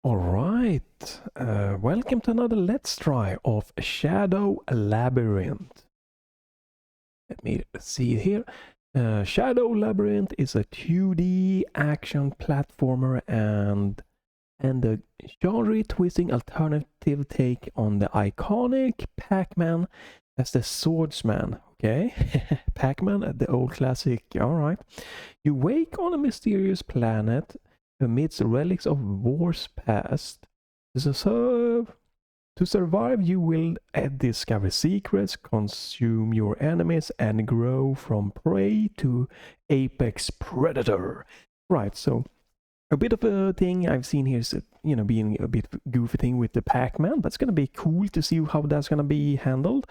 Alright, welcome to another Let's Try of Shadow Labyrinth. Let me see here. Shadow Labyrinth is a 2D action platformer and a genre-twisting alternative take on the iconic Pac-Man as the swordsman. Okay, Pac-Man, the old classic. Alright. You wake on a mysterious planet amidst relics of wars past. To survive, you will discover secrets, consume your enemies, and grow from prey to apex predator. Right, so a bit of a thing I've seen here is, being a bit goofy thing with the Pac-Man, but it's gonna be cool to see how that's gonna be handled.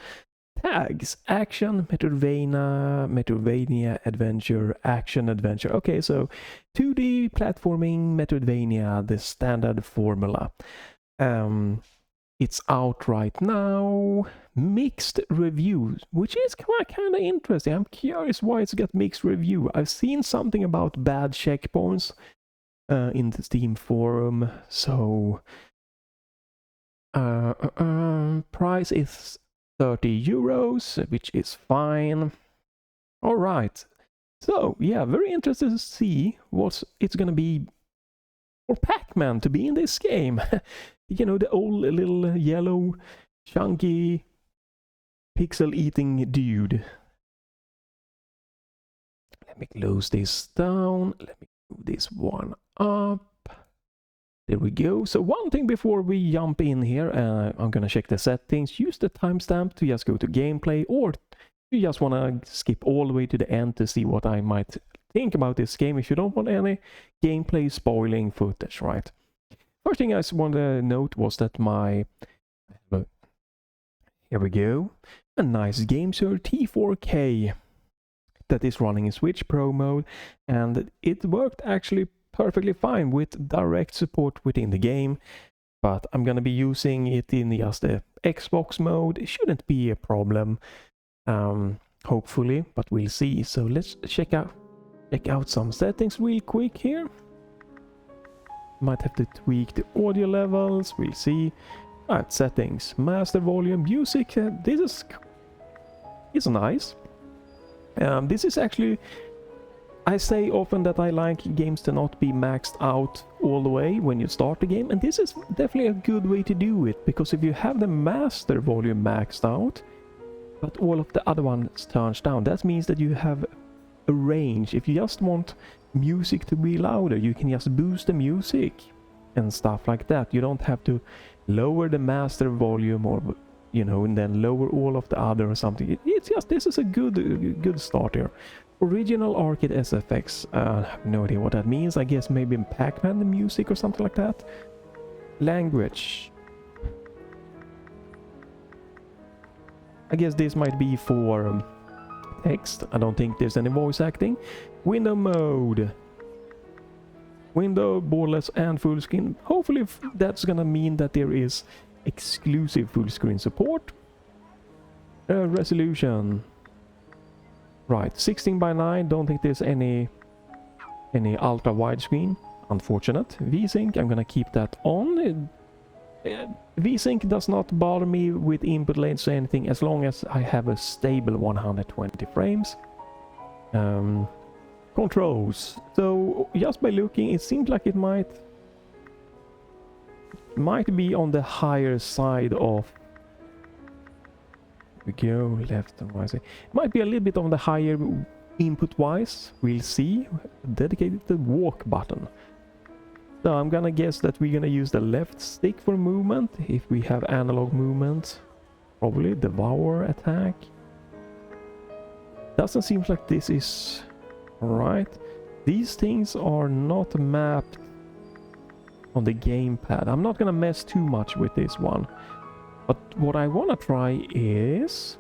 Tags: action, Metroidvania, adventure, action, adventure. Okay, so 2D platforming, Metroidvania, the standard formula. It's out right now. Mixed reviews, which is kind of interesting. I'm curious why it's got mixed review. I've seen something about bad checkpoints in the Steam forum. So price is 30 euros, which is fine. All right. So, yeah, very interested to see what it's going to be for Pac-Man to be in this game. You know, the old little yellow, chunky, pixel-eating dude. Let me close this down. Let me move this one up. There we go. So one thing before we jump in here, I'm gonna check the settings. Use the timestamp to just go to gameplay, or you just wanna skip all the way to the end to see what I might think about this game if you don't want any gameplay spoiling footage, right? First thing I just want to note was that here we go, a nice Gamesir T4 that is running in Switch Pro mode, and it worked actually perfectly fine with direct support within the game, but I'm gonna be using it in just the Xbox mode. It shouldn't be a problem, hopefully, but we'll see. So let's check out some settings real quick here. Might have to tweak the audio levels. We'll see. Right, settings, master volume, music. This is nice. This is actually, I say often that I like games to not be maxed out all the way when you start the game, and this is definitely a good way to do it, because if you have the master volume maxed out, but all of the other ones turned down, that means that you have a range. If you just want music to be louder, you can just boost the music and stuff like that. You don't have to lower the master volume, or and then lower all of the other or something. It's just, this is a good start here. Original arcade SFX. I have no idea what that means. I guess maybe in Pac-Man the music or something like that. Language. I guess this might be for text. I don't think there's any voice acting. Window mode. Window, borderless, and full screen. Hopefully that's gonna mean that there is exclusive full screen support. Resolution. Right, 16:9. Don't think there's any ultra widescreen. Unfortunate. VSync, I'm gonna keep that on. VSync does not bother me with input lanes or anything, as long as I have a stable 120 frames. Controls. So just by looking, it seems like it might be on the higher side of. We go left and right. It might be a little bit on the higher input wise. We'll see. Dedicated the walk button. So I'm gonna guess that we're gonna use the left stick for movement. If we have analog movement, probably devour attack. Doesn't seem like this is right. These things are not mapped on the gamepad. I'm not gonna mess too much with this one. But what I want to try is...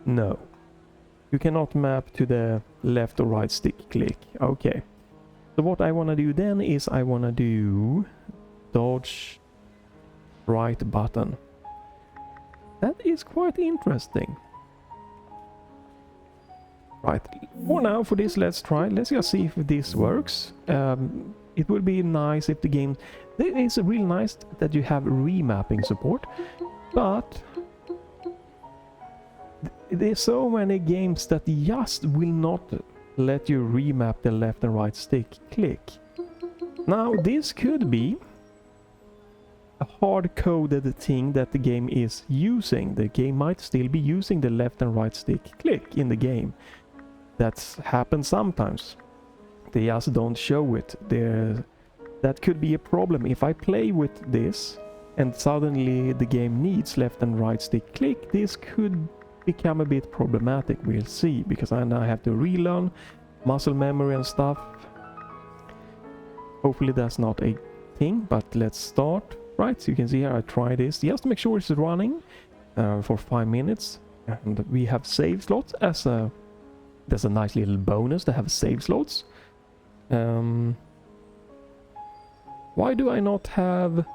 No. You cannot map to the left or right stick click. Okay. So what I want to do then is I want to do dodge right button. That is quite interesting. Right, for now, for this, let's try. Let's just see if this works. It would be nice if the game... It's really nice that you have remapping support, but there's so many games that just will not let you remap the left and right stick click. Now, this could be a hard-coded thing that the game is using. The game might still be using the left and right stick click in the game. That's happened sometimes. They just don't show it. That could be a problem. If I play with this and suddenly the game needs left and right stick click, this could become a bit problematic. We'll see, because I now have to relearn muscle memory and stuff. Hopefully that's not a thing, but let's start. Right, so you can see here I try this just to make sure it's running for 5 minutes, and we have save slots as a... There's a nice little bonus to have save slots. Why do I not have...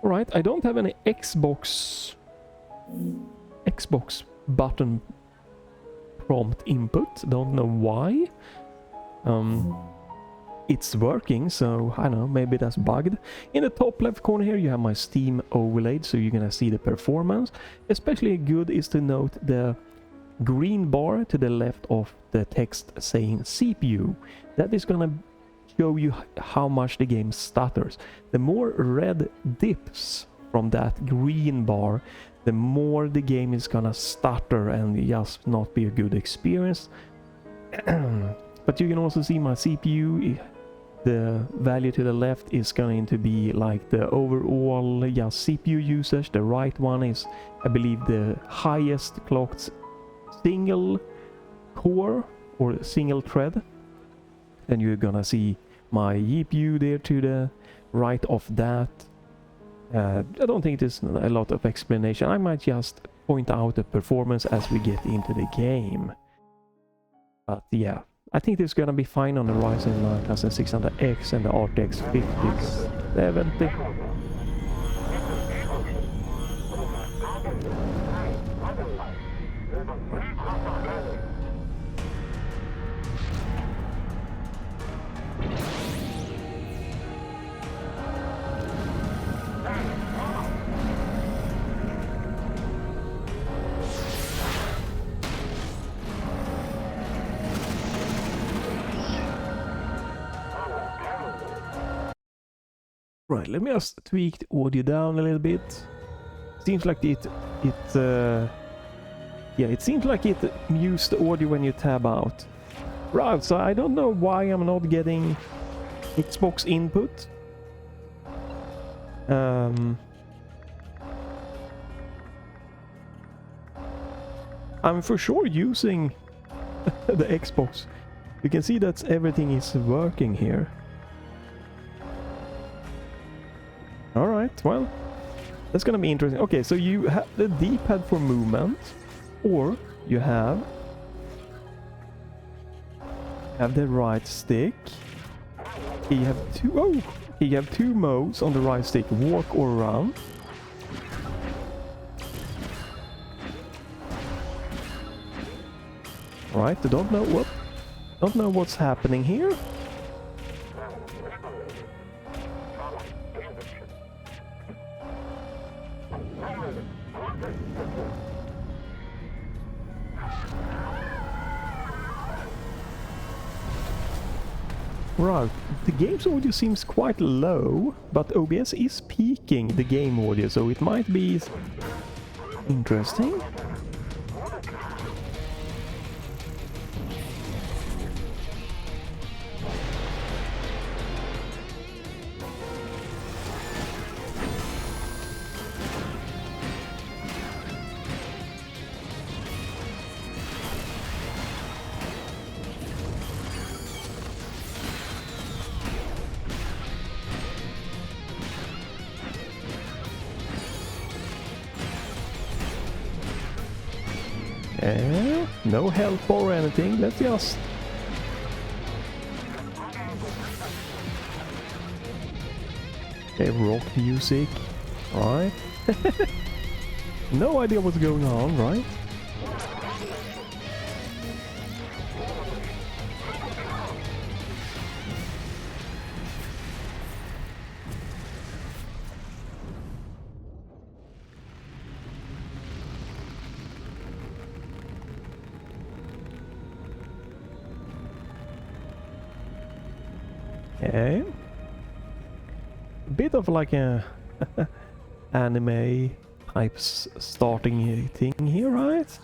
Alright, I don't have any Xbox button prompt input. Don't know why. It's working, so I don't know, maybe that's bugged. In the top left corner here you have my Steam overlaid, so you're gonna see the performance. Especially good is to note the green bar to the left of the text saying CPU. That is gonna show you how much the game stutters. The more red dips from that green bar, the more the game is gonna stutter and just not be a good experience. But you can also see my CPU, the value to the left is going to be like the overall CPU usage. The right one is, I believe, the highest clocked single core or single thread. And you're gonna see my GPU there to the right of that. I don't think there's a lot of explanation. I might just point out the performance as we get into the game. But yeah, I think this is gonna be fine on the Ryzen 9600X and the RTX 5070. Right, let me just tweak the audio down a little bit. Seems like it seems like it mutes the audio when you tab out. Right, so I don't know why I'm not getting Xbox input. I'm for sure using the Xbox. You can see that everything is working here. Alright, well, that's gonna be interesting. Okay, so you have the D-pad for movement, or you have the right stick. You have two modes on the right stick, walk or run. Right, I don't know what's happening here. Right, the game's audio seems quite low, but OBS is peaking the game audio, so it might be interesting. No help or anything, let's just... Okay, rock music, right? No idea what's going on, right? Okay. A bit of like a anime type starting thing here, right?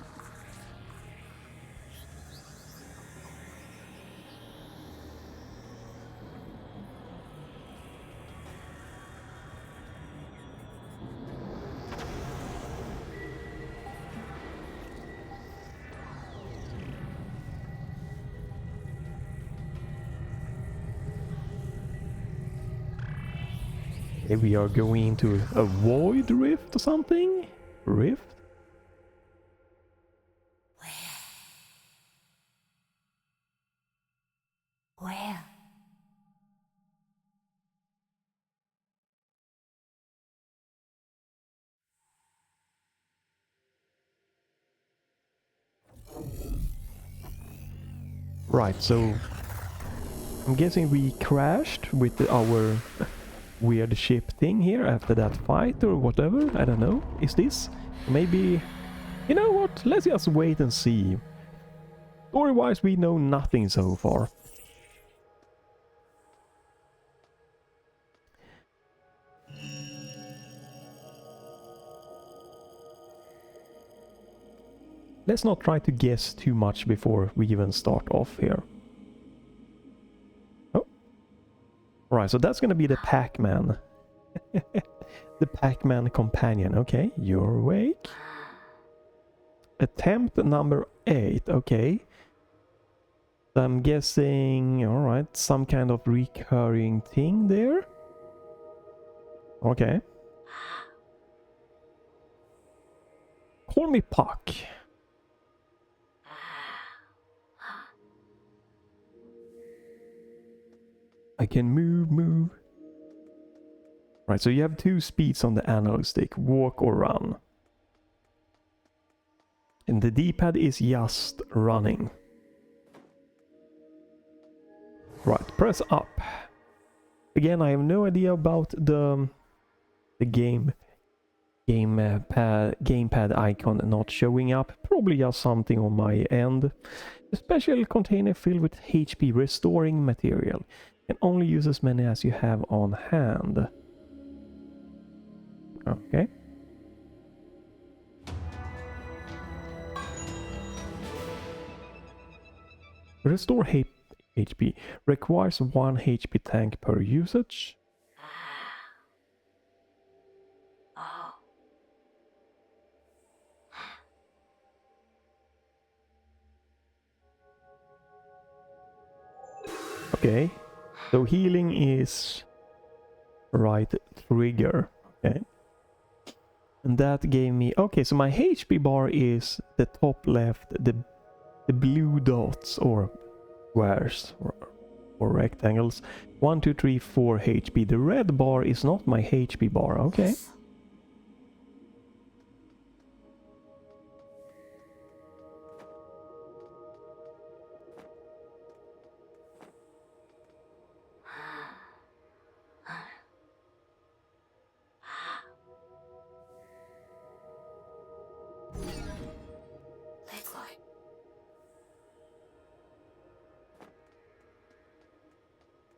Maybe we are going into a void rift or something? Rift? Where? Right, so I'm guessing we crashed with our weird ship thing here after that fight or whatever. I don't know. Is this? Maybe... You know what? Let's just wait and see. Story-wise, we know nothing so far. Let's not try to guess too much before we even start off here. Oh. Alright, so that's gonna be the Pac-Man. The Pac-Man companion. Okay, you're awake. Attempt number 8. Okay. So I'm guessing... Alright, some kind of recurring thing there. Okay. Call me Puck. I can move. Right, so you have 2 speeds on the analog stick, walk or run. And the D-pad is just running. Right, press up. Again, I have no idea about the gamepad icon not showing up. Probably just something on my end. A special container filled with HP restoring material. Can only use as many as you have on hand. Okay. Restore HP. Requires 1 HP tank per usage. Oh. Okay. So healing is right trigger. Okay. And that gave me... Okay, so my HP bar is the top left, the blue dots or squares or rectangles. 1, 2, 3, 4 HP. The red bar is not my HP bar. Okay. Yes.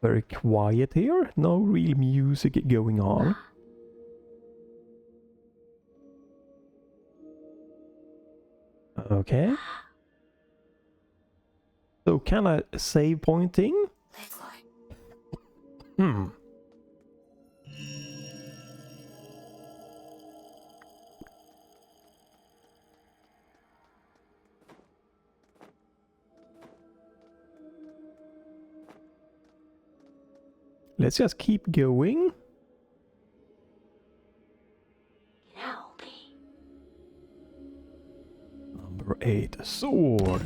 Very quiet here. No real music going on. Okay. So can I save pointing? Hmm. Let's just keep going. Number 8, sword.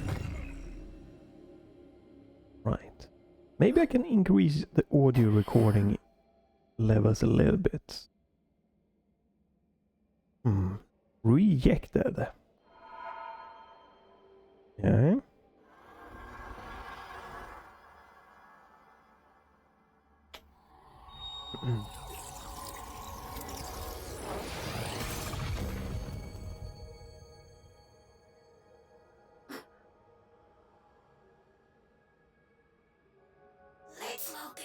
Right. Maybe I can increase the audio recording levels a little bit. Rejected. Yeah. Let's lobby.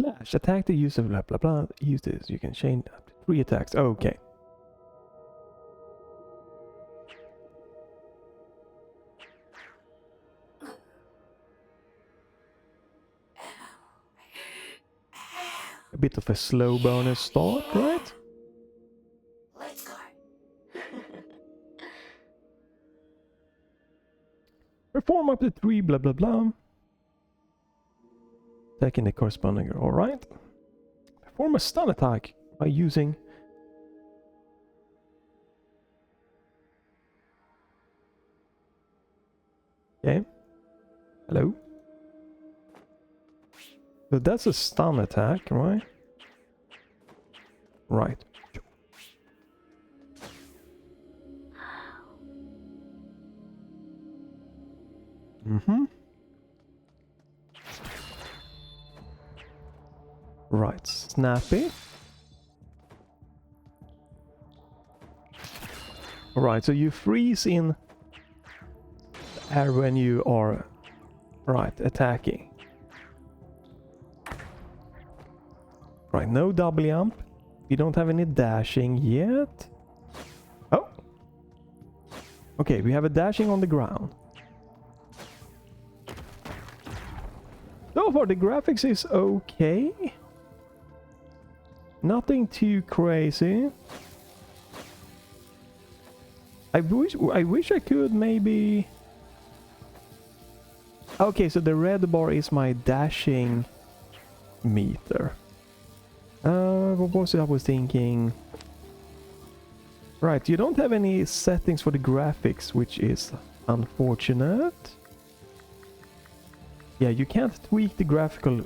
Slash. Attack the user blah blah blah. Use this. You can chain up to 3 attacks. Okay. A bit of a slow bonus start, right? Let's go. Perform up to 3 blah blah blah. Attacking the corresponding. Alright. Perform a stun attack by using. Okay. Hello. So that's a stun attack, right? Right. Mm-hmm. Right, snappy. Alright, so you freeze in the air when you are, right, attacking. Right, no double jump. We don't have any dashing yet. Oh! Okay, we have a dashing on the ground. So far the graphics is okay. Nothing too crazy. I wish I could maybe... Okay, so the red bar is my dashing meter. What was it I was thinking? Right, you don't have any settings for the graphics, which is unfortunate. Yeah, you can't tweak the graphical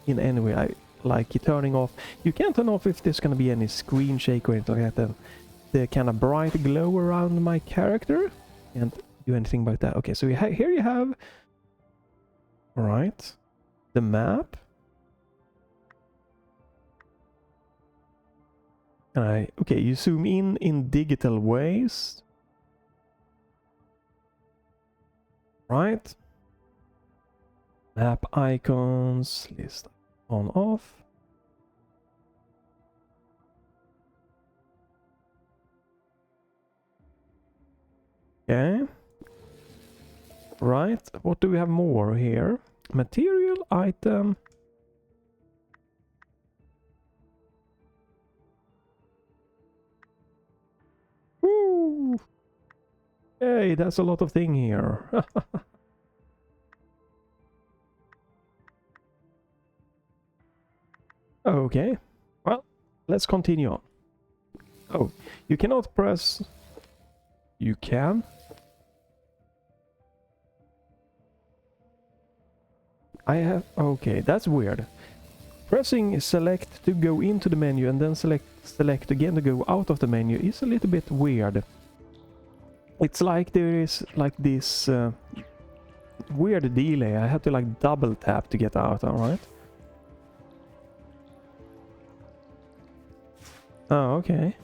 in any way. Like turning off. You can't turn off if there's gonna be any screen shake or anything like that. The kind of bright glow around my character. Can't do anything about that. Okay, so here you have. Right, the map. Okay, you zoom in digital ways. Right. Map icons, list on off. Okay. Right, what do we have more here? Material item. Woo! Hey, that's a lot of thing here. Okay, well, let's continue on. Oh, you cannot press... You can? I have... Okay, that's weird. Pressing select to go into the menu and then select again to go out of the menu is a little bit weird. It's like there is like this weird delay. I have to like double tap to get out, alright? Oh, okay.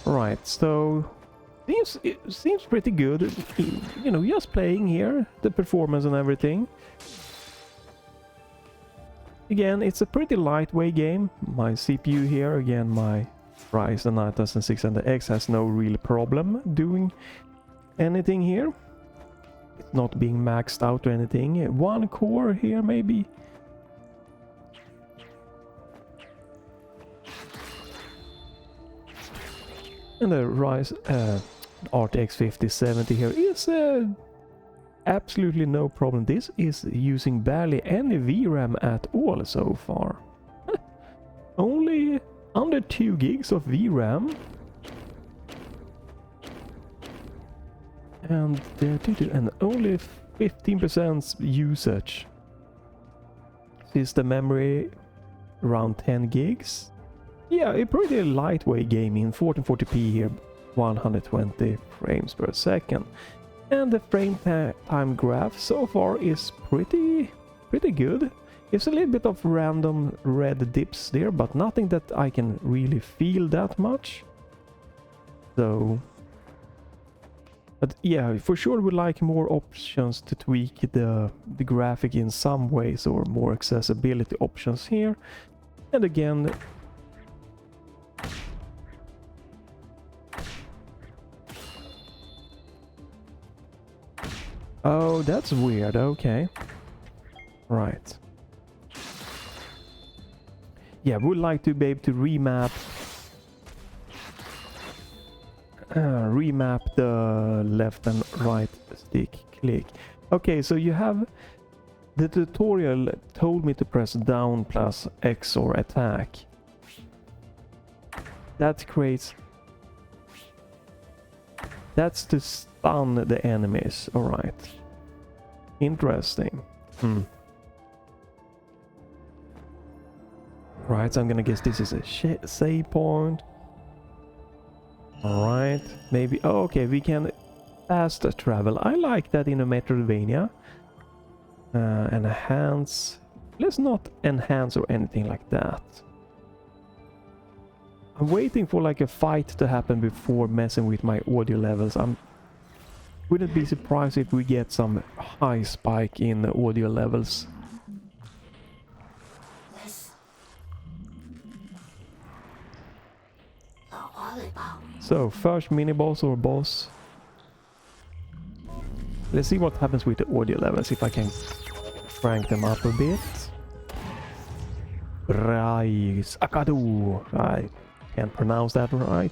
Right, so it seems pretty good. You know, just playing here, the performance and everything. Again, it's a pretty lightweight game. My CPU here, again, my Ryzen 9600X has no real problem doing anything here. It's not being maxed out or anything. One core here, maybe. And the Ryzen RTX 5070 here is absolutely no problem. This is using barely any VRAM at all so far. Only under 2 gigs of VRAM. And only 15% usage. Is the memory around 10 gigs? Yeah, a pretty lightweight game in 1440p here, 120 frames per second. And the frame time graph so far is pretty good. It's a little bit of random red dips there, but nothing that I can really feel that much. So, but yeah, for sure would like more options to tweak the graphic in some ways, or more accessibility options here. And again, oh, that's weird. Okay, right. Yeah, would like to be able to remap the left and right stick click. Okay, so you have the tutorial told me to press down plus X or attack. That creates, that's to stun the enemies. All right, interesting. Right, so I'm gonna guess this is a save point. Alright, maybe... Oh, okay, we can fast travel. I like that in a Metroidvania. Enhance... Let's not enhance or anything like that. I'm waiting for like a fight to happen before messing with my audio levels. Wouldn't be surprised if we get some high spike in the audio levels. So, first mini-boss or boss. Let's see what happens with the audio levels, if I can crank them up a bit. Rise Akadu. I can't pronounce that right.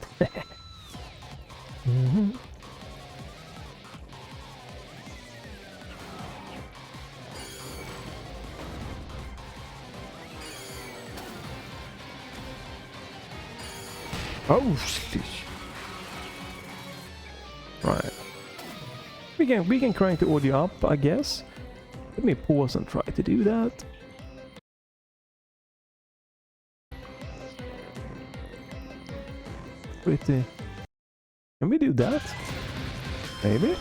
Oh, shit. Right. We can crank the audio up, I guess. Let me pause and try to do that. Pretty. Can we do that? Maybe?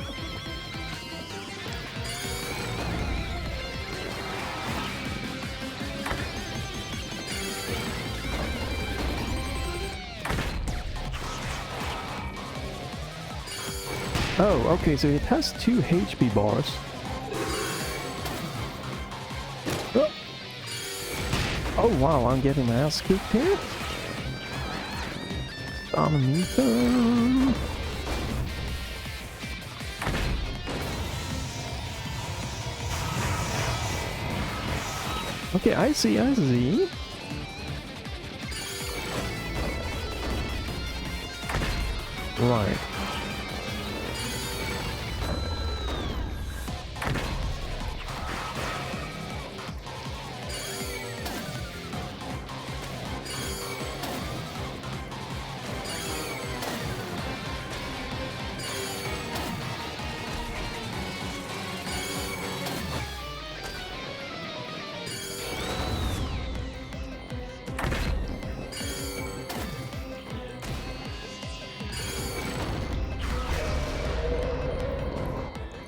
Oh, okay, so it has 2 HP bars. Oh, oh wow, I'm getting my ass kicked here. Meter. Okay, I see. Right.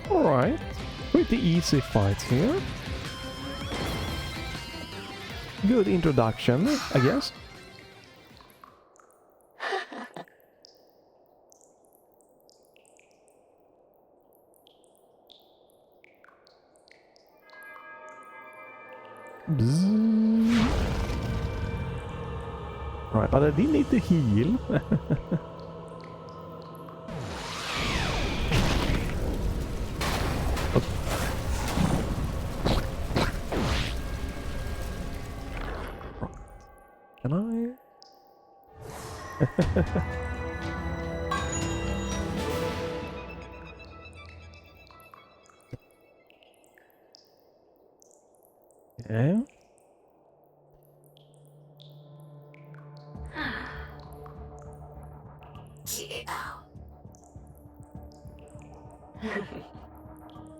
Alright, pretty easy fight here. Good introduction, I guess. Bzzz. Right, but I did need to heal. Can I? Yeah.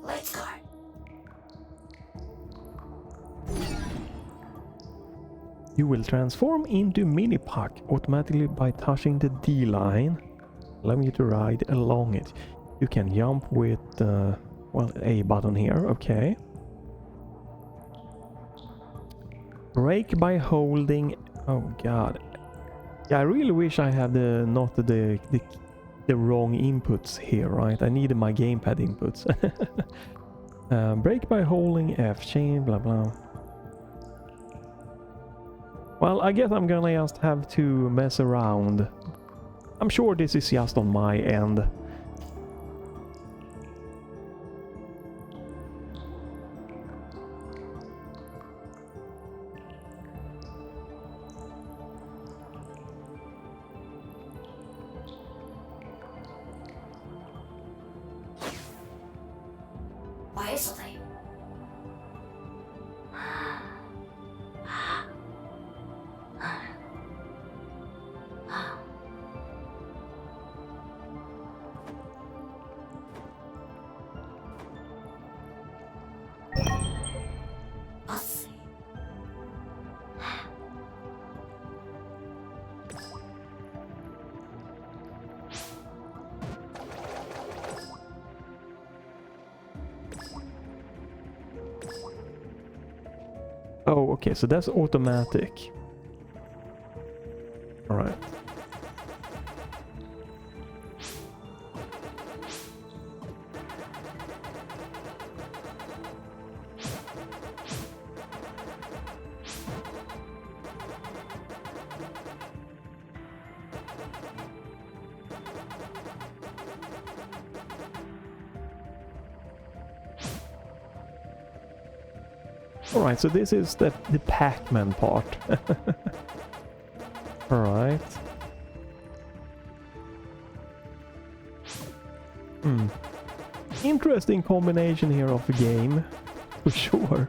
Let's go. You will transform into mini-puck automatically by touching the D line, allowing you to ride along it. You can jump with well, A button here, okay. Brake by holding... Oh god. Yeah, I really wish I had not the the wrong inputs here, right? I needed my gamepad inputs. Break by holding F, chain, blah blah. Well, I guess I'm gonna just have to mess around. I'm sure this is just on my end. Wisely. Us. Oh, okay, so that's automatic. All right. Alright, so this is the Pac-Man part. Alright. Interesting combination here of a game, for sure.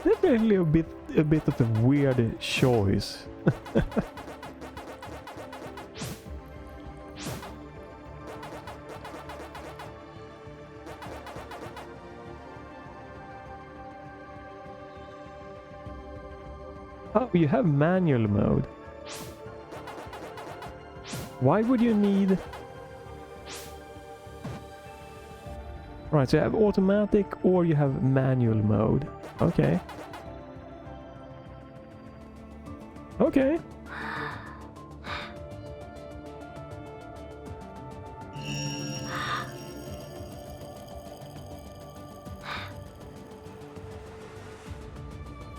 Definitely a bit of a weird choice. Oh, you have manual mode. Why would you need... Right, so you have automatic or you have manual mode. Okay. Okay.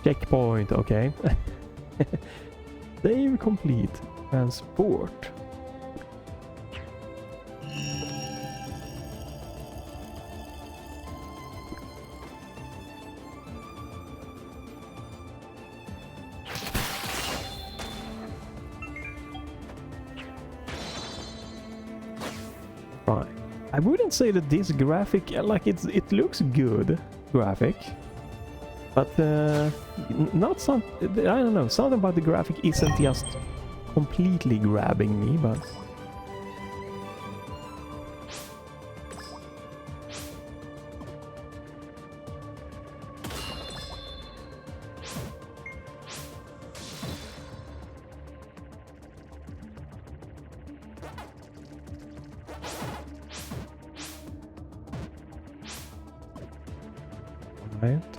Checkpoint, okay. Save complete. Transport. Right. I wouldn't say that this graphic, like it looks good, graphic. But not some, I don't know, something about the graphic isn't just completely grabbing me, but...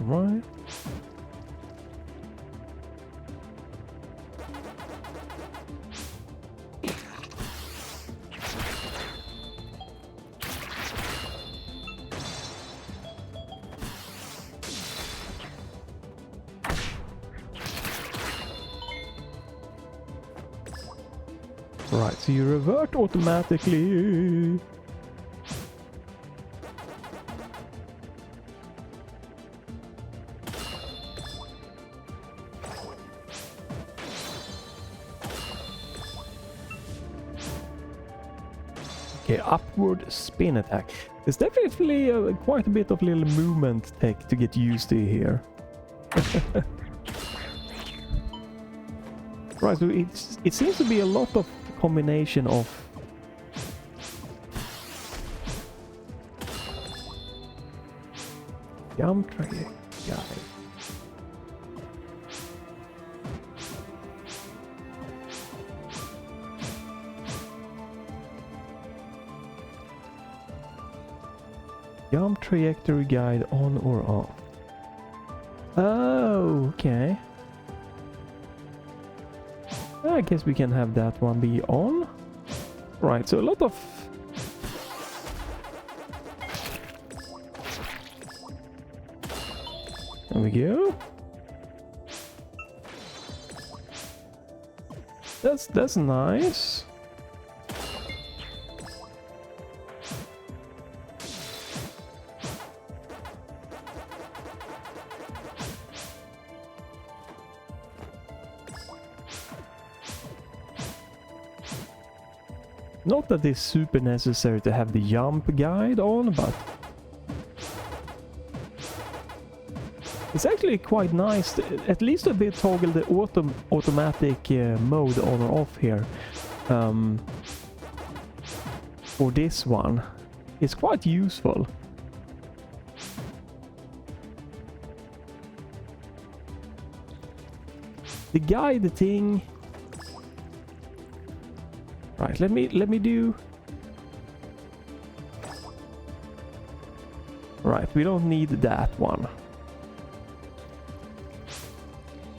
Right. Right, so you revert automatically. Okay, upward spin attack. There's definitely quite a bit of little movement tech to get used to here. Right, so it seems to be a lot of combination of... Jump tray guy. Jump trajectory guide on or off. I guess we can have that one be on. Right, so a lot of... There we go. That's nice. Not that it's super necessary to have the jump guide on, but it's actually quite nice to, at least a bit toggle the automatic mode on or off here. For this one, it's quite useful. The guide thing. Right, let me do... Right, we don't need that one.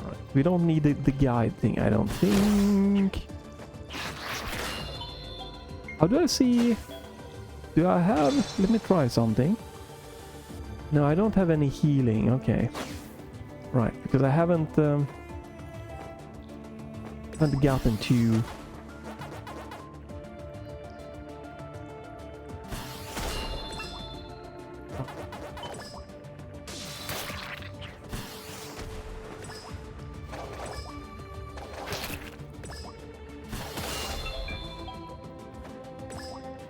Right, we don't need the guide thing, I don't think. How do I see... Do I have... Let me try something. No, I don't have any healing, okay. Right, because I haven't gotten to...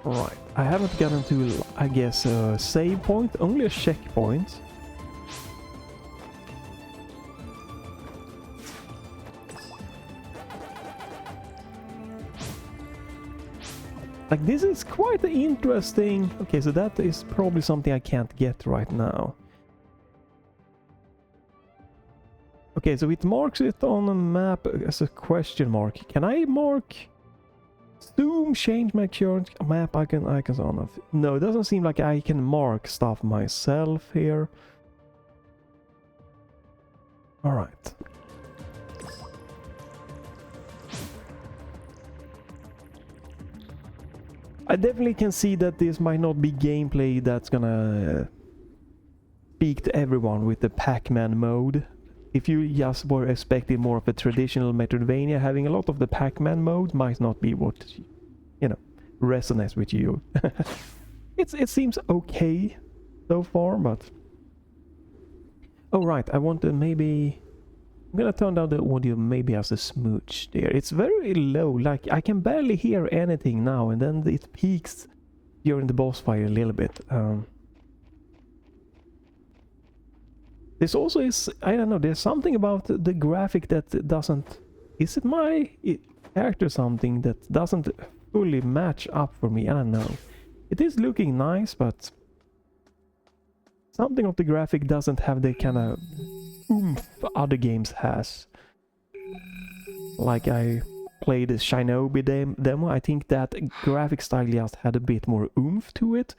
Right, I haven't gotten to, I guess, a save point, only a checkpoint. Like, this is quite interesting. Okay, so that is probably something I can't get right now. Okay, so it marks it on a map as a question mark. Can I mark... Zoom, change my current map icons on. No, it doesn't seem like I can mark stuff myself here. Alright. I definitely can see that this might not be gameplay that's gonna speak to everyone with the Pac-Man mode. If you just were expecting more of a traditional Metroidvania, having a lot of the Pac-Man mode might not be what, you know, resonates with you. It seems okay so far, but... Oh right, I want to maybe... I'm gonna turn down the audio maybe as a smooch there. It's very low, like I can barely hear anything now, and then it peaks during the boss fight a little bit. This also is, I don't know, there's something about the graphic that doesn't... Is it my character something that doesn't fully match up for me? I don't know. It is looking nice, but... Something of the graphic doesn't have the kind of oomph other games has. Like I played the Shinobi demo, I think that graphic style just had a bit more oomph to it.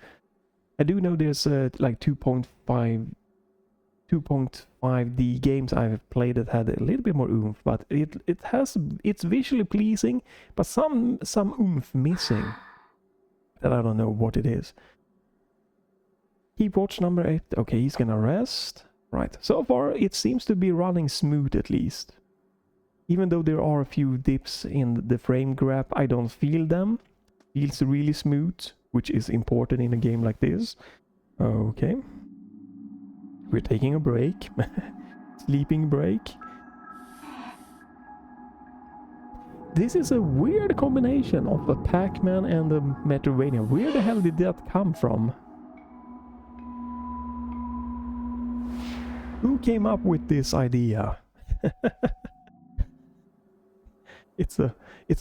I do know there's like 2.5D games I've played that had a little bit more oomph, but it's visually pleasing, but some oomph missing that I don't know what it is. Keep watch number 8. Okay, he's gonna rest. Right, so far it seems to be running smooth at least. Even though there are a few dips in the frame grab, I don't feel them. Feels really smooth, which is important in a game like this. Okay. We're taking a break. Sleeping break. This is a weird combination of a Pac-Man and a Metroidvania. Where the hell did that come from? Who came up with this idea? It's a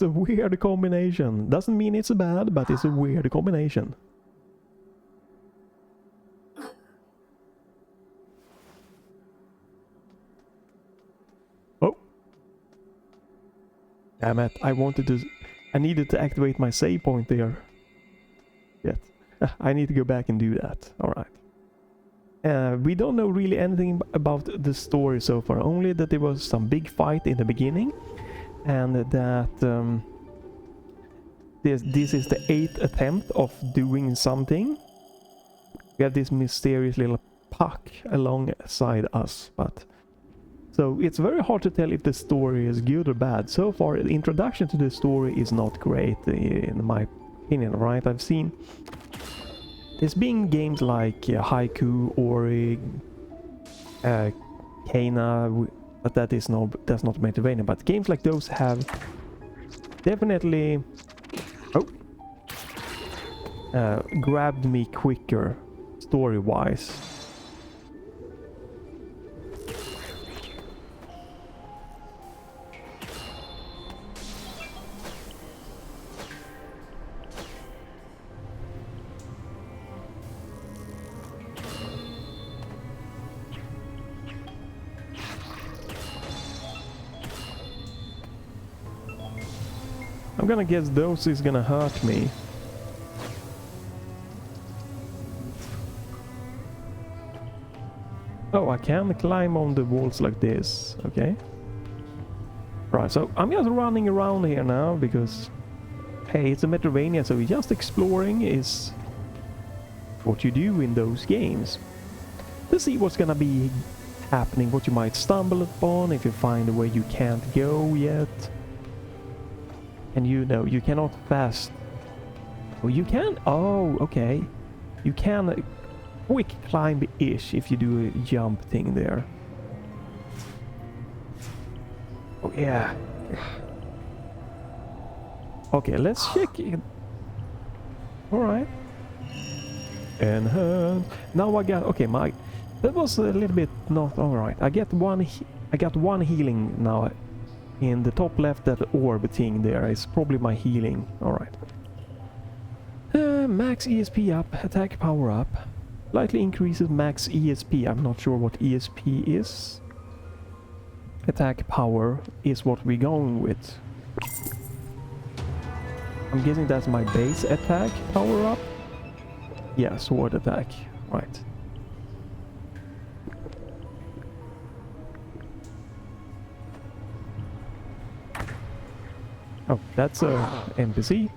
weird combination. Doesn't mean it's bad, but it's a weird combination. Oh. Damn it, I needed to activate my save point there. Yet. I need to go back and do that. Alright. We don't know really anything about the story so far, only that there was some big fight in the beginning. and that this is the 8th attempt of doing something. We have this mysterious little puck alongside us, but so it's very hard to tell if the story is good or bad. So far, the introduction to the story is not great, in my opinion, right? I've seen there's been games like Haiku, Ori, Kena, but that's not Metroidvania. But games like those have definitely grabbed me quicker, story-wise. I'm gonna guess those is gonna hurt me. Oh, I can climb on the walls like this. Okay. Right, so I'm just running around here now because, hey, it's a Metroidvania, so just exploring is what you do in those games. To see what's gonna be happening, what you might stumble upon, if you find a way you can't go yet. And you know, you cannot fast. Oh, you can? Oh, okay. You can quick climb-ish if you do a jump thing there. Oh, yeah. Okay, let's check it. Alright. Enhance. Now I got... Okay, that was a little bit not alright. I got one healing now. In the top left, that orb thing there is probably my healing. Alright. Max ESP up, attack power up. Slightly increases max ESP. I'm not sure what ESP is. Attack power is what we're going with. I'm guessing that's my base attack power up. Yeah, sword attack. Right. Oh, that's a NPC.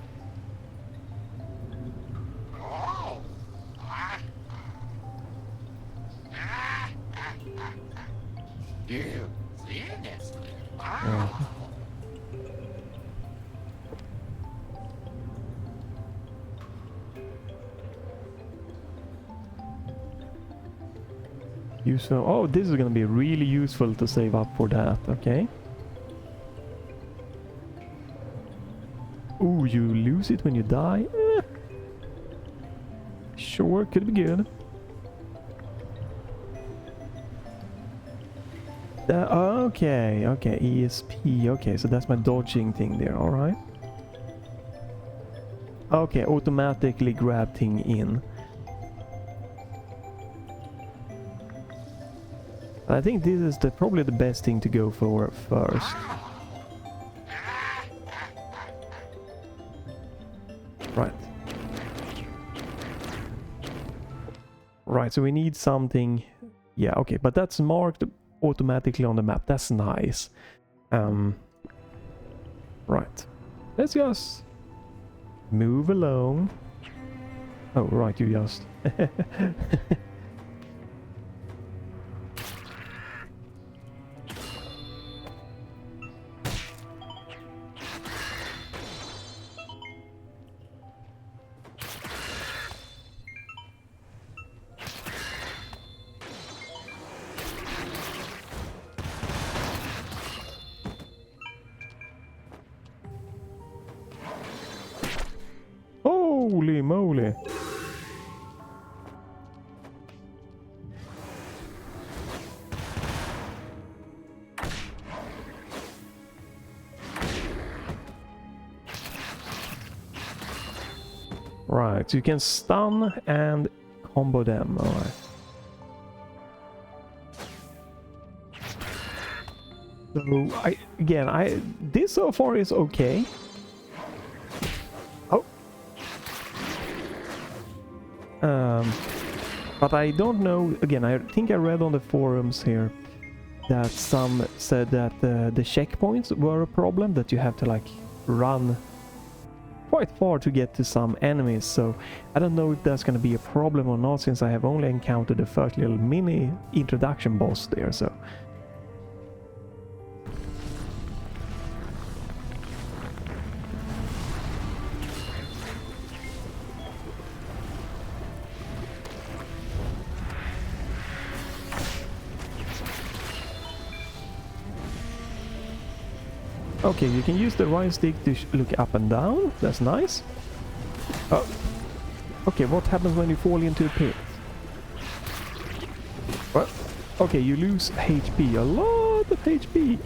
Useful. Oh, this is gonna be really useful to save up for that. Okay. Ooh, you lose it when you die? Sure, could be good. Okay, ESP. Okay, so that's my dodging thing there, alright. Okay, automatically grab thing in. I think this is probably the best thing to go for first. Right. Right, so we need something... Yeah, okay, but that's marked automatically on the map. That's nice. Right. Let's just move along. Oh, right, you just... Holy moly! Right, so you can stun and combo them, alright. So, this so far is okay. Oh. But I don't know, again, I think I read on the forums here that some said that the checkpoints were a problem, that you have to like run quite far to get to some enemies. So I don't know if that's going to be a problem or not, since I have only encountered the first little mini introduction boss there. So okay, you can use the right stick to look up and down. That's nice. Oh, okay, what happens when you fall into a pit? Well, okay, you lose HP, a lot of HP.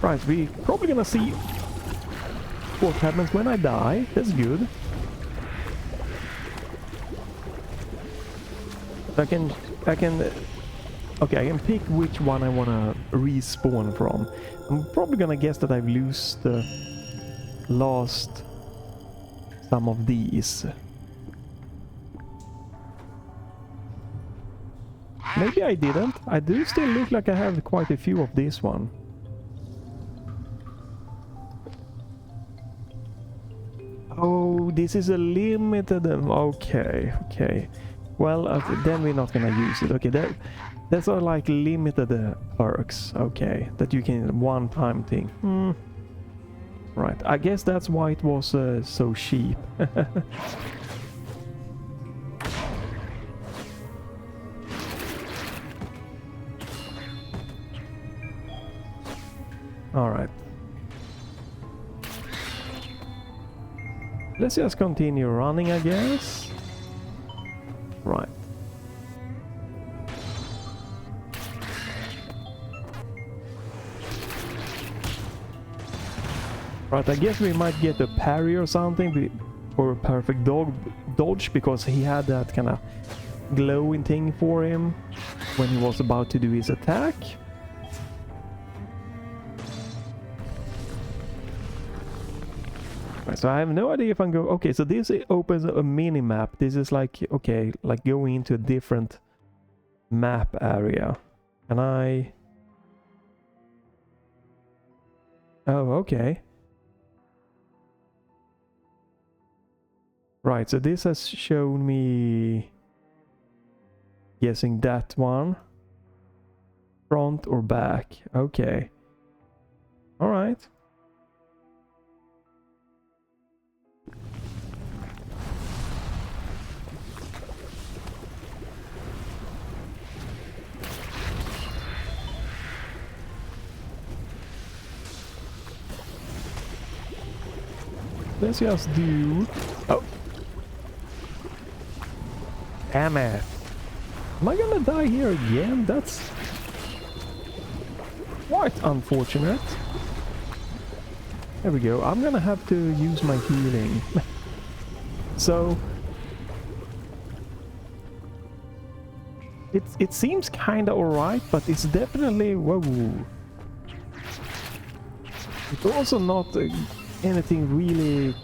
Right, we're probably gonna see what happens when I die. That's good. I can okay, I can pick which one I wanna respawn from. I'm probably gonna guess that I've lost some of these. Maybe I didn't. I do still look like I have quite a few of this one. Oh, this is a limited. Okay, okay. Well, then we're not gonna use it. Okay, that's are like limited perks. Okay, that you can one-time thing. Right, I guess that's why it was so cheap. All right. Let's just continue running, I guess. Right. Right, I guess we might get a parry or something, or a perfect dodge, because he had that kind of glowing thing for him when he was about to do his attack. Right, so I have no idea if I'm going... Okay, so this opens a mini map. This is like, okay, like going into a different map area. Can I... Oh, okay. Right, so this has shown me... Guessing that one. Front or back. Okay. Alright. Let's just do... Oh. Damn it. Am I gonna die here again? That's quite unfortunate. There we go. I'm gonna have to use my healing. So... It seems kinda alright, but it's definitely... Whoa. It's also not... anything really,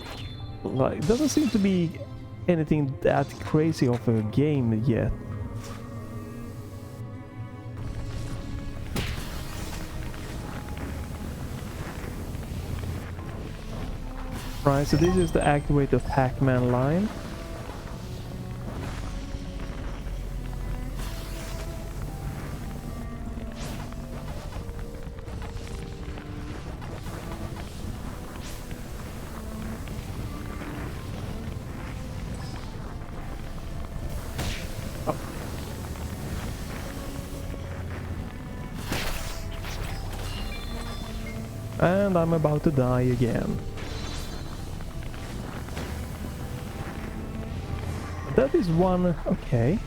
like, doesn't seem to be anything that crazy of a game yet. Right, so this is the activate the Pac-Man line. And I'm about to die again. That is one... Okay.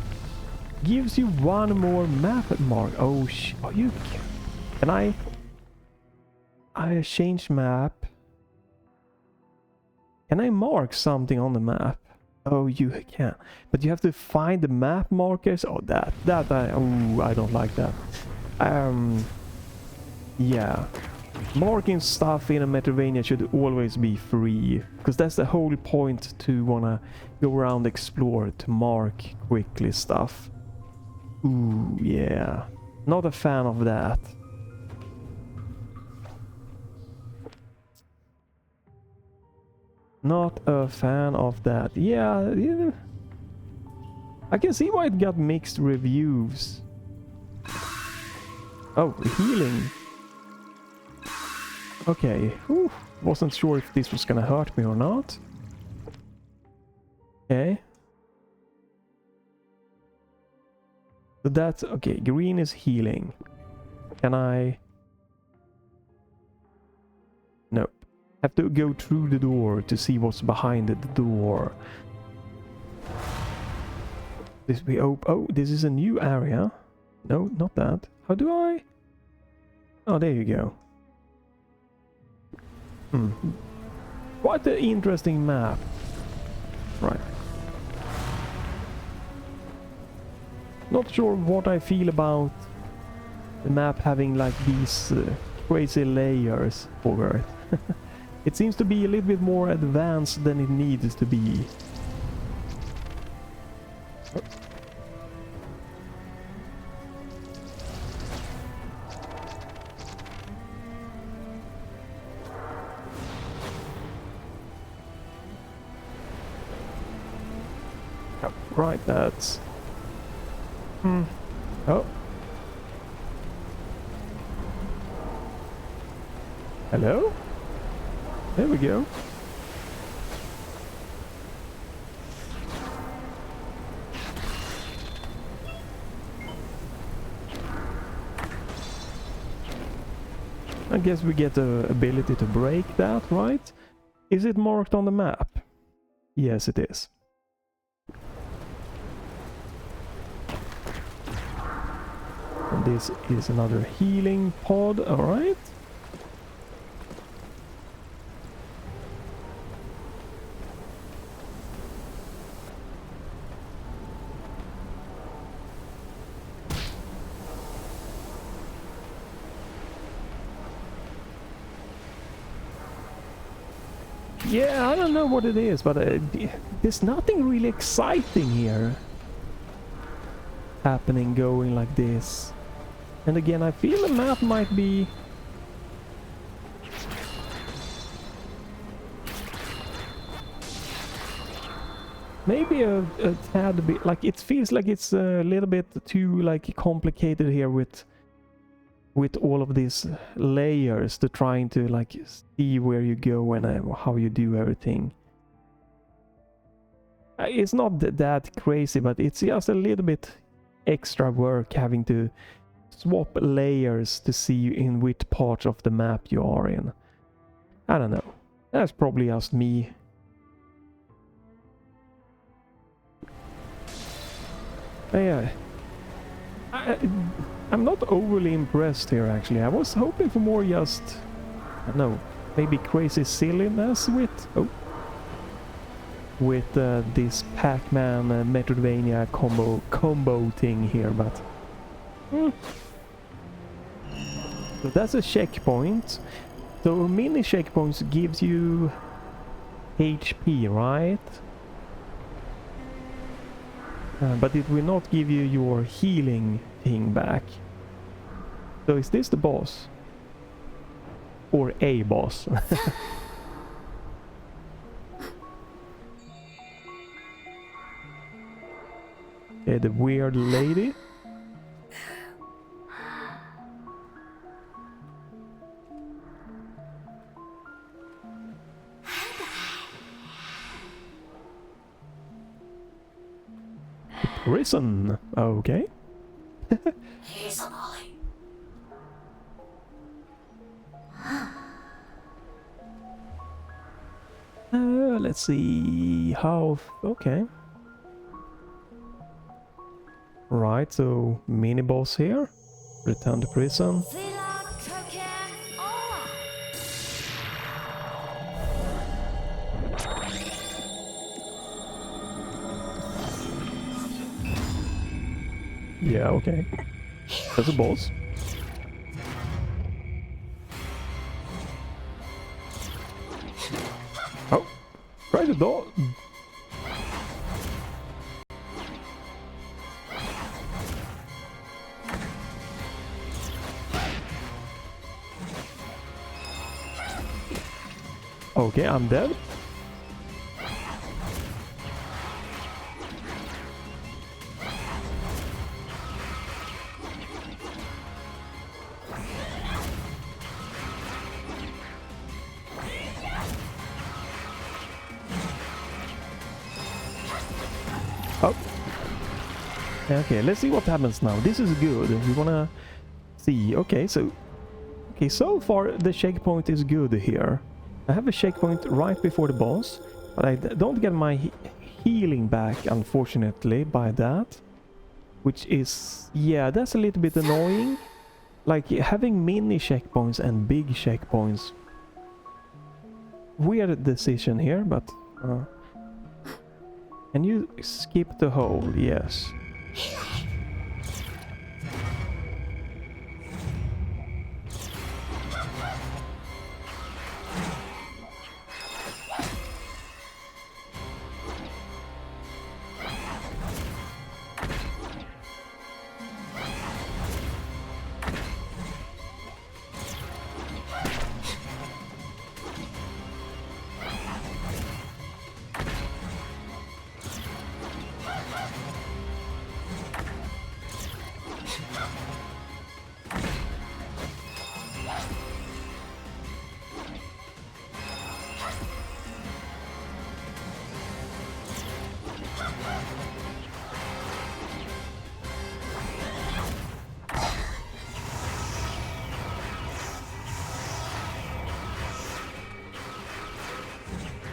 Gives you one more map mark. Oh, are you... Can I change map? Can I mark something on the map? Oh, you can. But you have to find the map markers. Oh, I don't like that. Yeah. Marking stuff in a Metroidvania should always be free, because that's the whole point to wanna go around, explore, to mark quickly stuff. Ooh, yeah. Not a fan of that. Not a fan of that. Yeah, I can see why it got mixed reviews. Oh, healing. Okay, whew. Wasn't sure if this was gonna hurt me or not. Okay. So that's okay. Green is healing. Can I? Nope. Have to go through the door to see what's behind the door. This we open. Oh, this is a new area. No, not that. How do I? Oh, there you go. Quite an interesting map. Right. Not sure what I feel about the map having like these crazy layers over it. It seems to be a little bit more advanced than it needs to be. Right, that's... Oh. Hello? There we go. I guess we get the ability to break that, right? Is it marked on the map? Yes, it is. And this is another healing pod, alright. Yeah, I don't know what it is, but there's nothing really exciting here happening, going like this. And again, I feel the map might be... maybe a tad bit, like it feels like it's a little bit too like complicated here with all of these layers to trying to like see where you go and how you do everything. It's not that crazy, but it's just a little bit extra work having to swap layers to see in which part of the map you are in. I don't know. That's probably just me. Yeah. I'm not overly impressed here, actually. I was hoping for more just... I don't know, maybe crazy silliness with this Pac-Man Metroidvania combo thing here, but... So that's a checkpoint. So mini checkpoints gives you HP, right? But it will not give you your healing thing back. So is this the boss? Or a boss? Okay, the weird lady. Prison. Okay. Let's see how... okay. Right, so mini boss here. Return to prison. Yeah, okay. That's a boss. Try to dodge. Okay, I'm dead. Oh. Okay, let's see what happens now. This is good. We wanna see. Okay, so far the checkpoint is good here. I have a checkpoint right before the boss, but I don't get my healing back, unfortunately, by that. Which is, yeah, that's a little bit annoying. Like, having mini checkpoints and big checkpoints. Weird decision here, but... Can you skip the hole? Yes.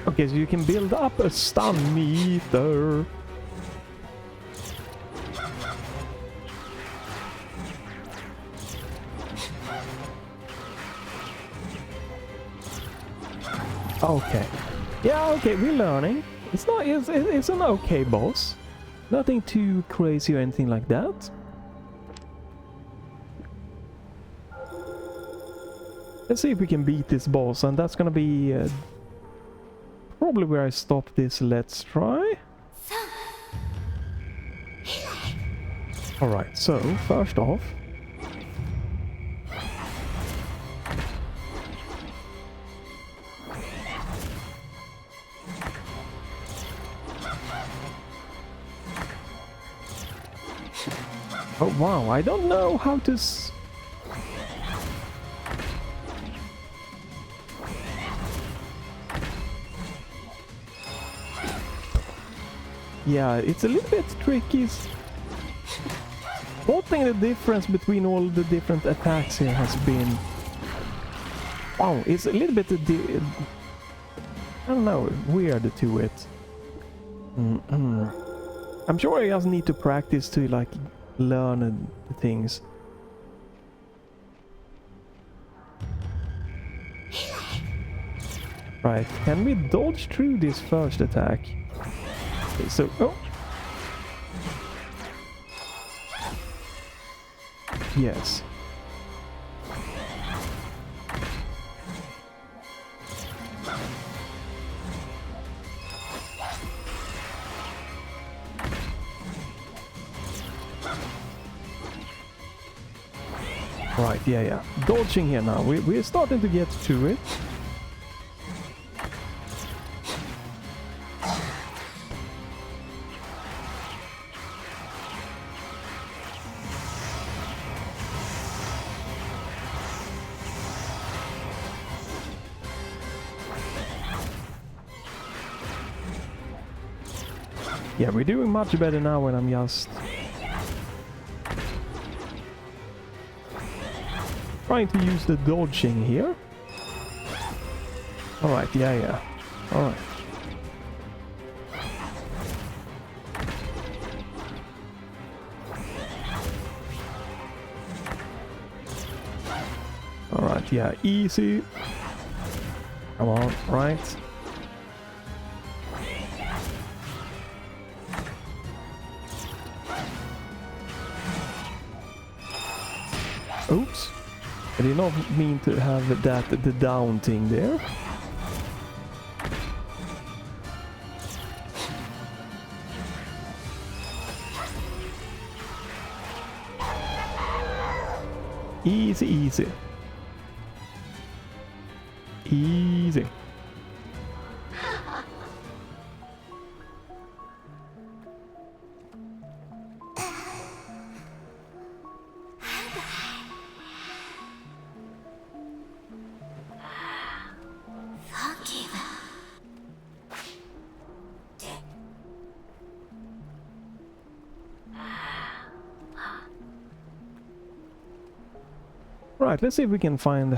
Okay, so you can build up a stun meter. Okay. Yeah, okay, we're learning. It's not. It's an okay boss. Nothing too crazy or anything like that. Let's see if we can beat this boss, and that's gonna be probably where I stop this let's try. Alright, so first off, oh wow, I don't know how to yeah, it's a little bit tricky. Spotting the difference between all the different attacks here has been... Wow, it's a little bit... I don't know, weird to it. I'm sure I just need to practice to, like, learn the things. Right, can we dodge through this first attack? Okay, so... Oh! Yes. Right, yeah. Dodging here now. We're starting to get to it. Yeah, we're doing much better now when I'm just trying to use the dodging here. Alright, yeah. Alright. Alright, yeah, easy. Come on, right. Oops. I did not mean to have the down thing there. Easy, easy. Easy. Right, let's see if we can find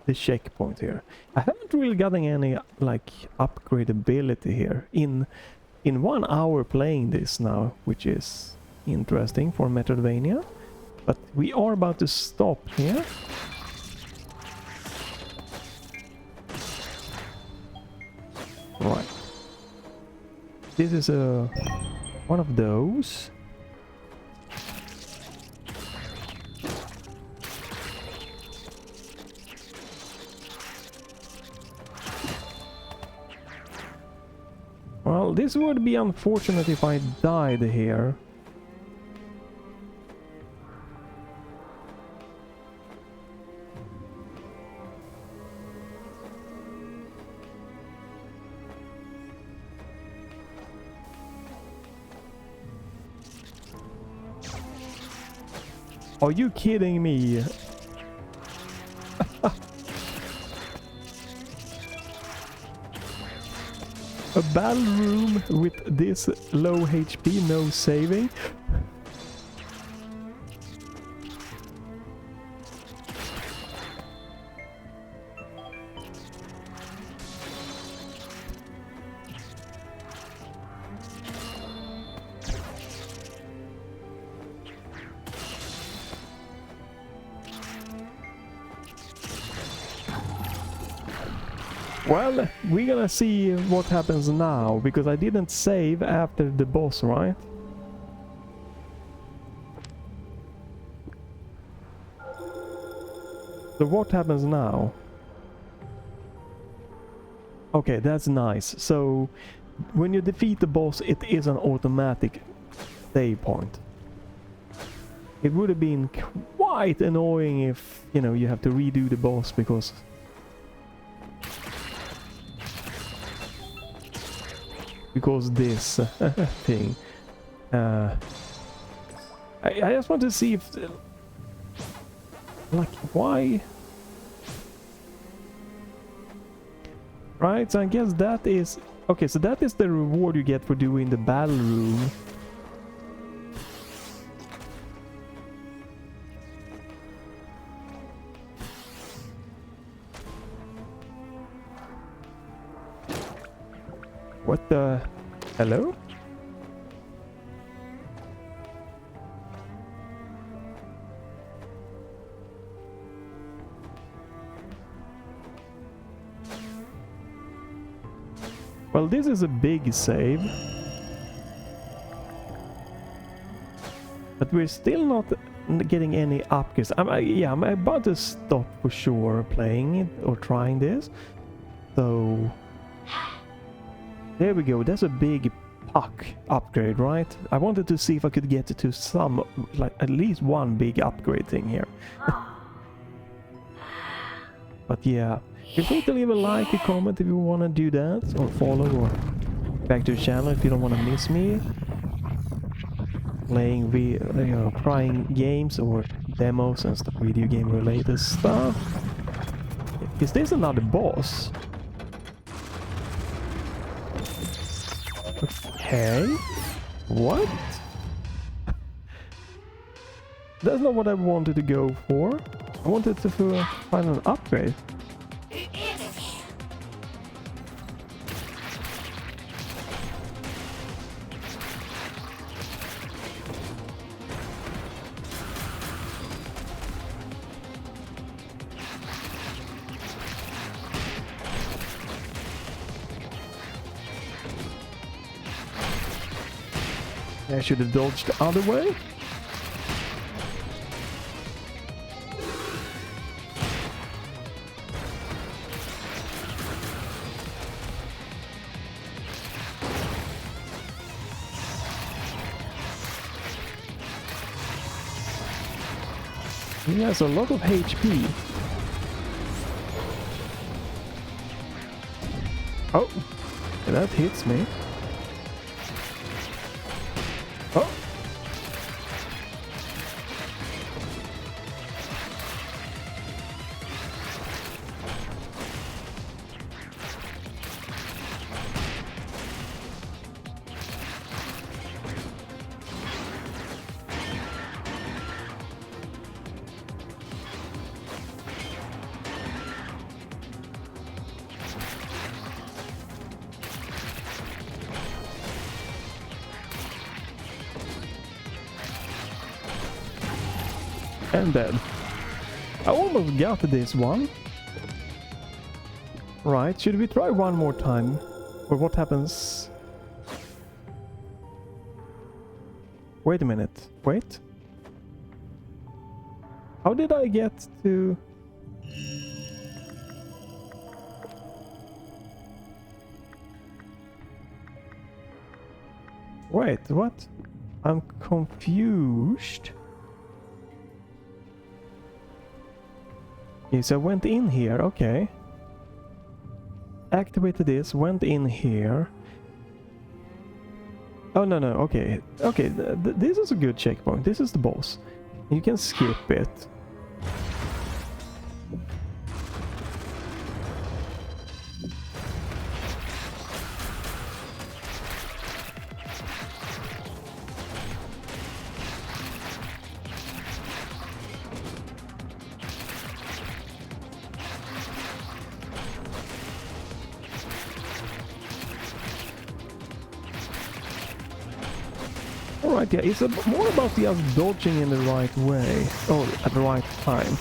the checkpoint here. I haven't really gotten any like upgradability here in 1 hour playing this now, which is interesting for Metroidvania. But we are about to stop here. Right. This is one of those. Well, this would be unfortunate if I died here. Are you kidding me? A battle room with this low HP, no saving. Well, we're gonna see what happens now, because I didn't save after the boss, right? So what happens now? Okay, that's nice. So when you defeat the boss, it is an automatic save point. It would have been quite annoying if, you know, you have to redo the boss because this thing. I just want to see if like why, right? So I guess that is okay, so that is the reward you get for doing the battle room. What the... Hello? Well, this is a big save. But we're still not getting any upgrades. I'm about to stop for sure playing it or trying this. So... There we go, that's a big puck upgrade, right? I wanted to see if I could get to some, like at least one big upgrade thing here. But yeah, feel free to leave a like, a comment if you want to do that, or follow, or back to the channel if you don't want to miss me playing, trying games or demos and stuff, video game related stuff. Is this another boss? Okay. What? That's not what I wanted to go for. I wanted to find an upgrade. I should have dodged the other way. He has a lot of HP. Oh, that hits me. Oh. And dead. I almost got this one. Right, should we try one more time? Or what happens? Wait a minute. Wait. How did I get to... Wait, what? I'm confused. Okay, so I went in here, okay. Activated this, went in here. Oh, no, okay. Okay, this is a good checkpoint. This is the boss. You can skip it. Alright, yeah, it's more about the us dodging in the right way. Oh, at the right time.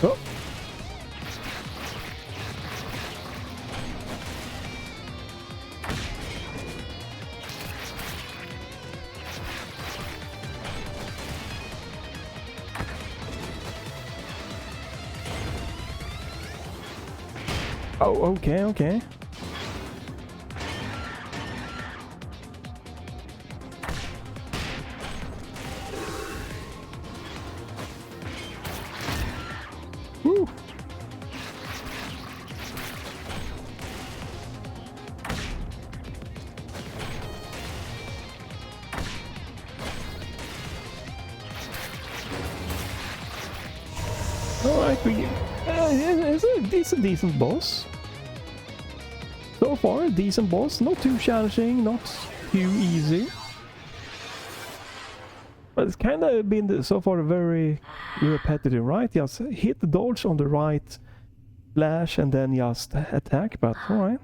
Oh. Oh, okay. Woo. Alright, it's a decent boss. So far, a decent boss. Not too challenging, not too easy. But it's kind of been so far very repetitive, right? Just hit the dodge on the right flash and then just attack, but alright.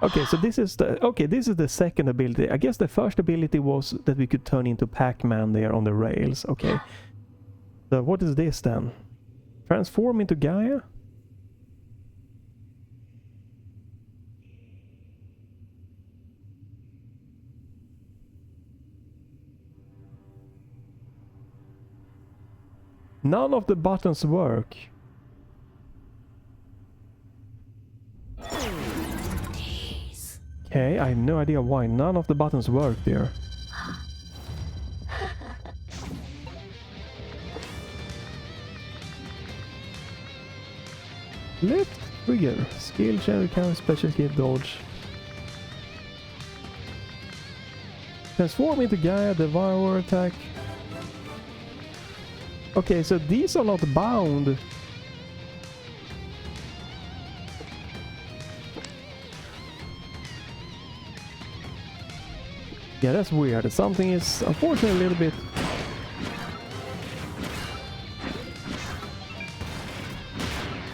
Okay, so this is the second ability. I guess the first ability was that we could turn into Pac-Man there on the rails. Okay. So what is this then? Transform into Gaia? None of the buttons work. Okay, I have no idea why none of the buttons work there. Left trigger, skill, cherry count, special key, dodge. Transform into Gaia, devour attack. Okay, so these are not bound. Yeah, that's weird. Something is unfortunately a little bit...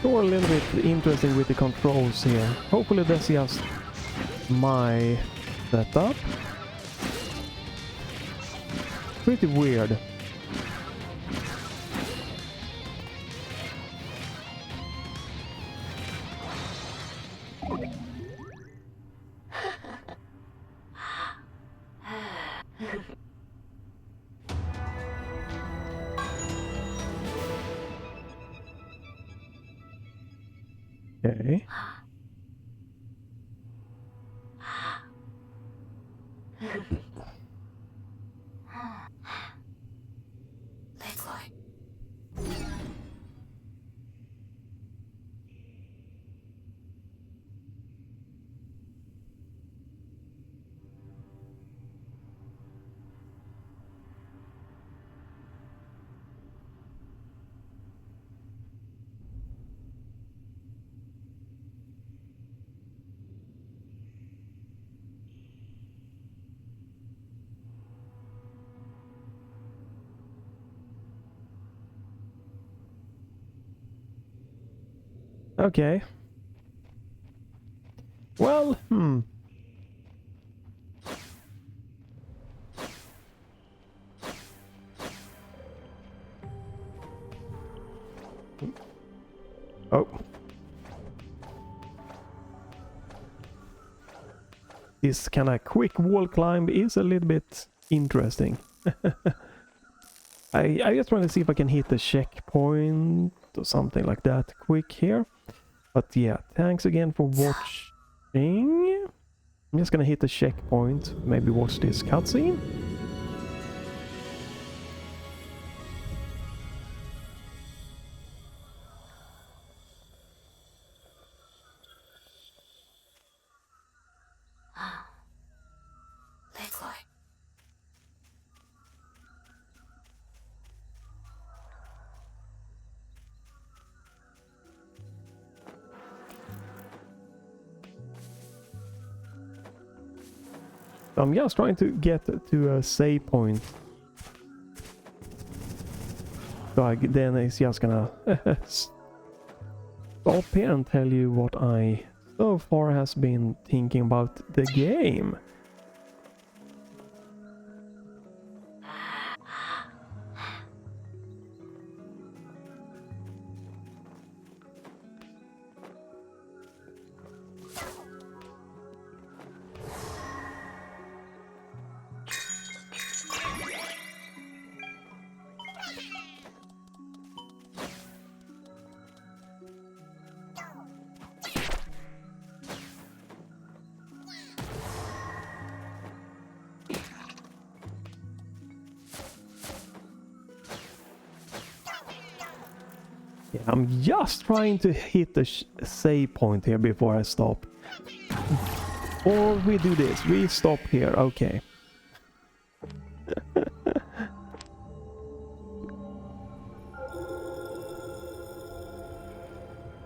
Or a little bit interesting with the controls here. Hopefully that's just my setup. Pretty weird. Okay. Let's go. Okay. Well, Oh. This kind of quick wall climb is a little bit interesting. I just want to see if I can hit the checkpoint or something like that quick here. But yeah, thanks again for watching. I'm just gonna hit the checkpoint, maybe watch this cutscene. Let's go. So I'm just trying to get to a save point. So then it's just gonna stop here and tell you what I so far has been thinking about the game. Yeah, I'm just trying to hit the save point here before I stop. Or we do this, we stop here, okay.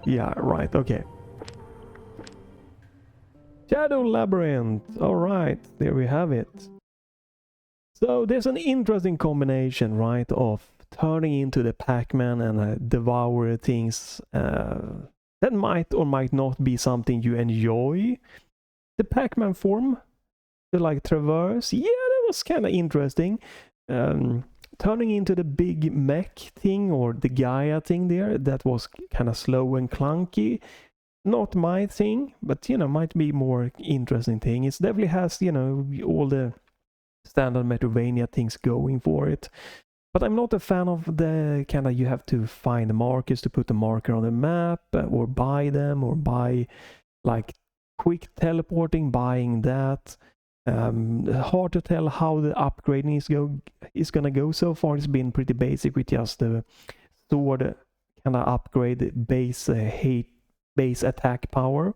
Yeah, right, okay. Shadow Labyrinth, alright, there we have it. So there's an interesting combination, right, of turning into the Pac-Man and devour things that might or might not be something you enjoy. The Pac-Man form, to like traverse, yeah, that was kind of interesting. Turning into the big mech thing or the Gaia thing there, that was kind of slow and clunky. Not my thing, but you know, might be more interesting thing. It definitely has, you know, all the standard Metroidvania things going for it. But I'm not a fan of the kind of you have to find the markers to put the marker on the map or buy them or buy like quick teleporting, buying that. Hard to tell how the upgrading is gonna go. So far it's been pretty basic with just the sword kind of upgrade base base attack power.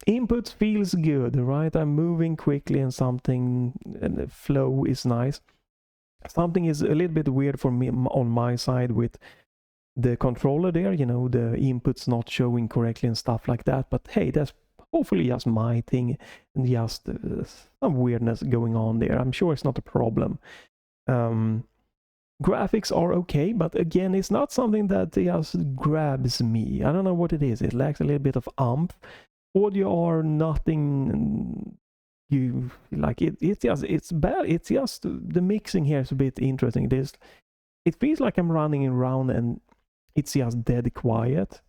Input feels good, right? I'm moving quickly and something, and the flow is nice. Something is a little bit weird for me on my side with the controller there, you know, the inputs not showing correctly and stuff like that. But hey, that's hopefully just my thing and just some weirdness going on there. I'm sure it's not a problem. Graphics are okay, but again, it's not something that just grabs me. I don't know what it is. It lacks a little bit of umph. Audio or nothing. You like it. It's bad. It's just the mixing here is a bit interesting. It feels like I'm running around and it's just dead quiet.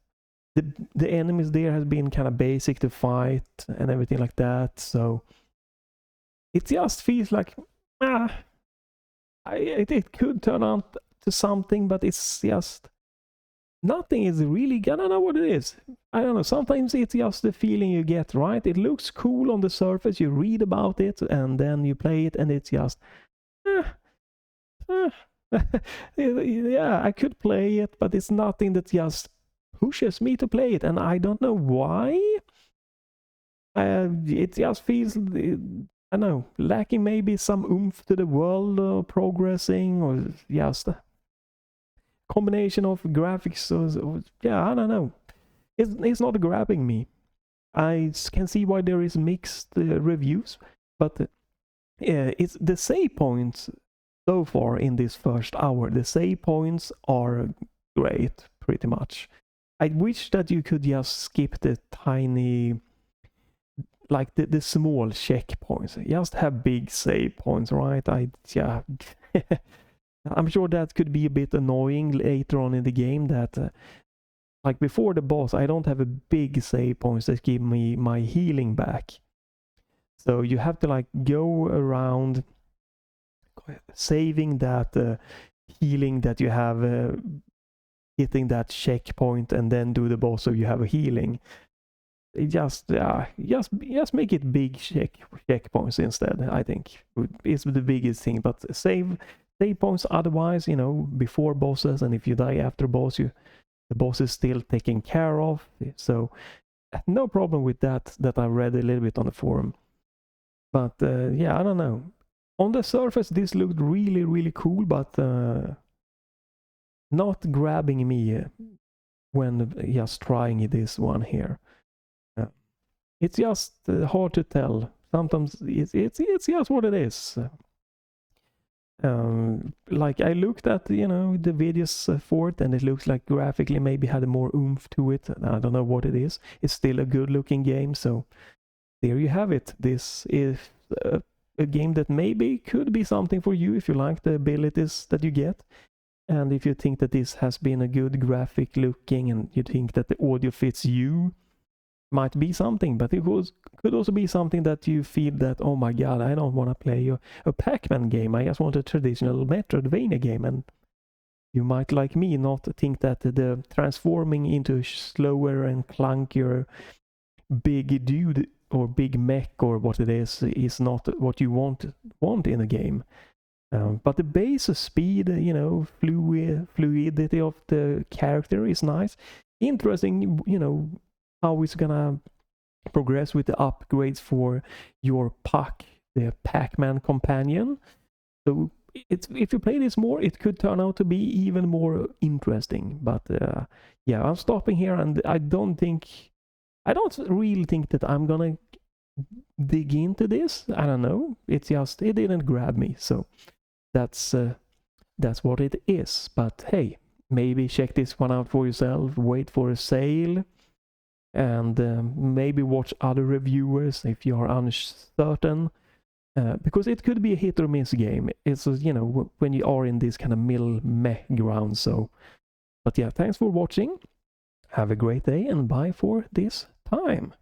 The enemies there has been kind of basic to fight and everything like that. So it just feels like it could turn out to something, but it's just nothing is really. I don't know what it is. I don't know. Sometimes it's just the feeling you get, right? It looks cool on the surface. You read about it and then you play it, and it's just yeah, I could play it, but it's nothing that just pushes me to play it, and I don't know why. It just feels, I don't know, lacking maybe some oomph to the world progressing, or just a combination of graphics. Or yeah, I don't know. It's not grabbing me. I can see why there is mixed reviews, but it's the save points so far in this first hour. The save points are great, pretty much. I wish that you could just skip the tiny, like the small checkpoints. Just have big save points, right? Yeah. I'm sure that could be a bit annoying later on in the game, that like before the boss, I don't have a big save points that give me my healing back. So you have to like go around saving that healing that you have, hitting that checkpoint, and then do the boss so you have a healing. Just make it big checkpoints instead. I think is the biggest thing. But save points otherwise, you know, before bosses, and if you die after boss, the boss is still taken care of. So no problem with that I read a little bit on the forum. But yeah, I don't know. On the surface, this looked really, really cool, but not grabbing me when just trying this one here. It's just hard to tell. Sometimes it's just what it is. Like I looked at, you know, the videos for it, and it looks like graphically maybe had more oomph to it. I don't know what it is. It's still a good looking game, so there you have it. This is a game that maybe could be something for you if you like the abilities that you get, and if you think that this has been a good graphic looking, and you think that the audio fits you, might be something. But it could also be something that you feel that, oh my god, I don't want to play a Pac-Man game, I just want a traditional Metroidvania game. And you might, like me, not think that the transforming into slower and clunkier big dude or big mech or what it is not what you want in a game. But the base speed, you know, fluidity of the character is nice. Interesting, you know, how it's gonna progress with the upgrades for your Puck, the Pac-Man companion. So if you play this more, it could turn out to be even more interesting. But yeah, I'm stopping here, and I don't really think that I'm gonna dig into this. I don't know. It didn't grab me. So that's what it is. But hey, maybe check this one out for yourself. Wait for a sale, and maybe watch other reviewers if you are uncertain. Because it could be a hit or miss game. It's, you know, when you are in this kind of middle meh ground. So, but yeah, thanks for watching. Have a great day, and bye for this time.